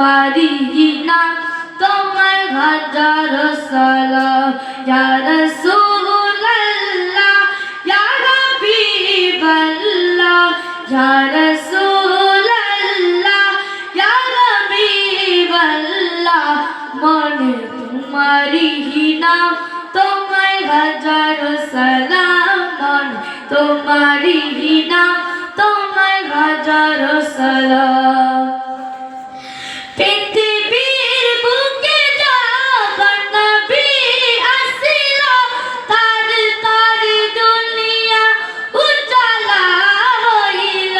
তোমারি নাম তোমায় হাজারো সালাম ইয়া রাসূলুল্লাহ ইয়া হাবিবাল্লাহ ইয়া রাসূলুল্লাহ ইয়া হাবিবাল্লাহ মনে তোমারি নাম তোমায় হাজারো সালাম মনে তোমারি নাম তোমায় হাজারো সালাম পৃথিবীর বুকে যখন নবী আসিল তার দুনিয়া উজালা হইল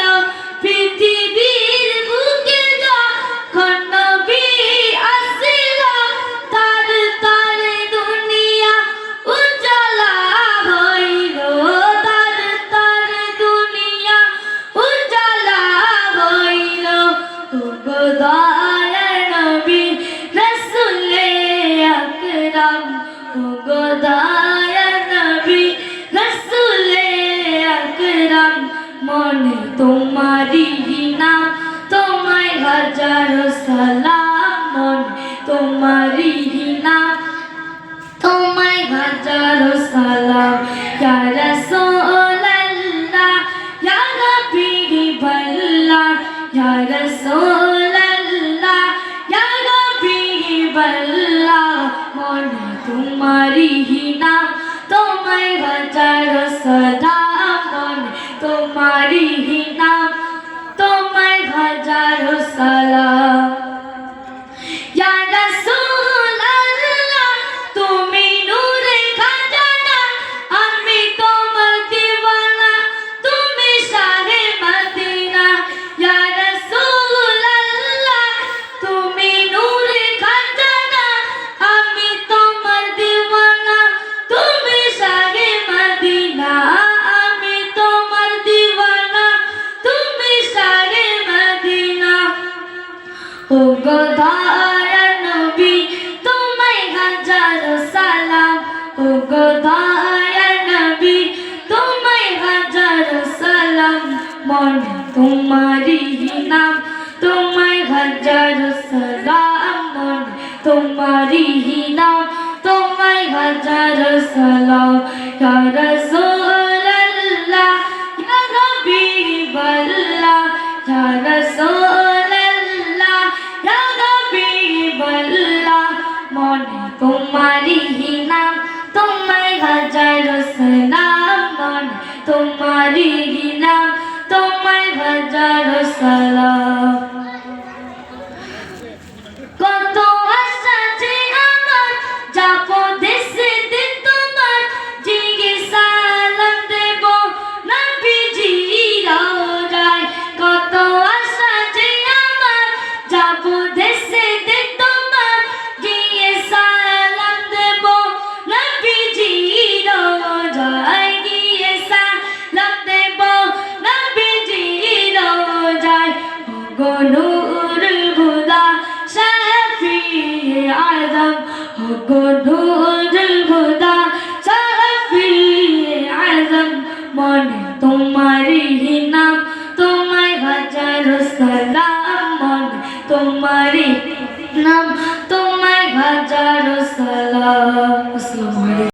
পৃথিবীর বুকে যখন নবী আসিল তার দুনিয়া উজালা হইল তার দুনিয়া উজালা হইল দয়ার নবী রাসূলে আকরাম গো দয়ার নবী রাসূলে আকরাম মনে তোমারি নাম তোমায় হাজারো সালাম মনে তোমারি নাম তোমায় হাজারো সালাম ইয়া রাসূলুল্লাহ ইয়া হাবিবাল্লাহ ইয়া রাসূলুল্লাহ ইয়া হাবিবাল্লাহ মনে তোমারি নাম তোমায় হাজারো সালাম মনে তোমারি নাম তোমায় হাজারো সালাম ইয়া রাসূলুল্লাহ তুমি নূরে খাজানা আমি তোমার দিওয়ানা তুমি শাহে মদিনা ইয়া রাসূলুল্লাহ তুমি নূরে খাজানা আমি তোমার দিওয়ানা তুমি শাহে মদিনা আমি তোমার দিওয়ানা তুমি শাহে মদিনা ও গো দয়ার নবী তোমায় হাজারো সালাম ও গো দয়ার নবী তোমায় হাজারো সালাম মনে তোমারি নাম তোমায় হাজারো সালাম মনে তোমারি নাম তোমায় হাজারো সালাম ইয়া রাসূলুল্লাহ ইয়া হাবিবাল্লাহ ইয়া রাসূলুল্লাহ ইয়া হাবিবাল্লাহ মনে তোমারি নাম তোমায় হাজারো সালাম মনে তোমারি নাম তোমায় হাজারো সালাম কত আশা যে আমার যাবো দেশেতে তোমার জিগে সালাম দেব নবীজির রওজায় কত আশা যে আমার যাবো দেশেতে তোমার গিয়ে সালাম দেব নবীজির রওজায় গিয়ে সালাম দেব নবীজির রওজায় গো নূরুল হুদা শাফিয়ে আযম গো নূরুল হুদা শাফিয়ে আযম মনে তোমারি নাম তোমায় হাজারো সালাম মনে তোমারি নাম তোমায় হাজারো সালাম। আসসালামু আলাইকুম।